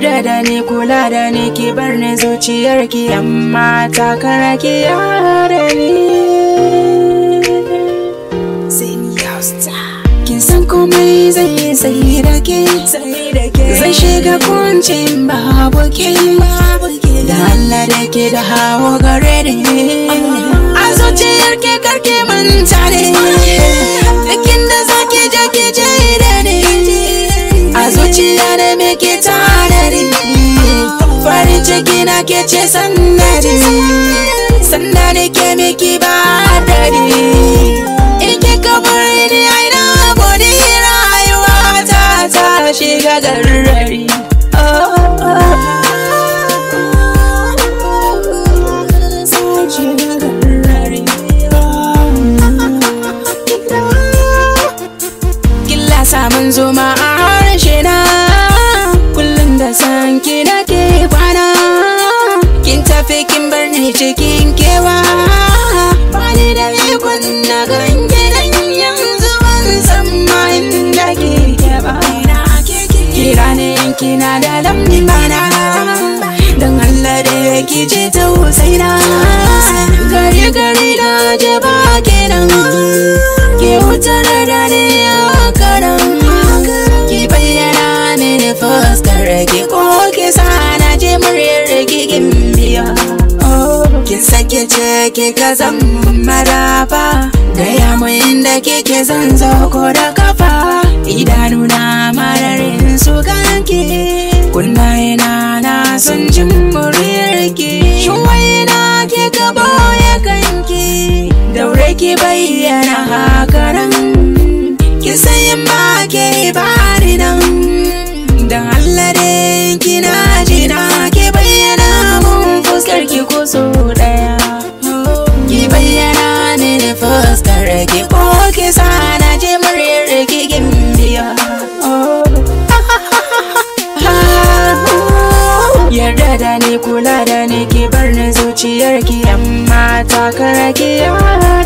yarda da ni, kula da ni, ki bar ni zuciyarki, amma ta kara ki yara ni. Kin san komai zai yi sai da ke, zai shiga kuncin babu ke, da Allah da ke da hawa gare ni. A zuciyarki karki manta ne, dakin da zaki je ki je da ni. A zuciya da me ke tanadi, farin ciki na ke ce sannadi, sannadi ke miki ba dadi. Ike kabar ni aina bodi rayuwa ta shiga garrari. Samun zuma a harshe na, kullum da san ki nake kwana. Kin tafi kin bar ni cikin kewa, bani da ikon na ganke dan yanzu ban san ma inda kike ba. Kira ne in kina da lambana, dan Allah da ki je tausaina. Gari gari na je ba kenan, ki hutar da ni a karan. Ki bayyana mini fuskar ki, ko ki sana je muryar ki gimbiya. Kin sake ce ki ka zan marafa, gaya mu inda kike zan zo ko da kafa. Idanuna mararin su ganki, kunnaye na son jin muryar ki. Shuwaina ki ka boye kanki, daure ki bayyana hakanan. Ki sayin ba ke bari nan, dan Allah da kina jina, ki bayyana mun fuskar ki ko so daya. Ki bayyana mini fuskar ki, ko ki sana je muryar ki gimbiya. Yarda da ni, kula da ni, ki bar ni zuciyarki, amma ta kara ki yara.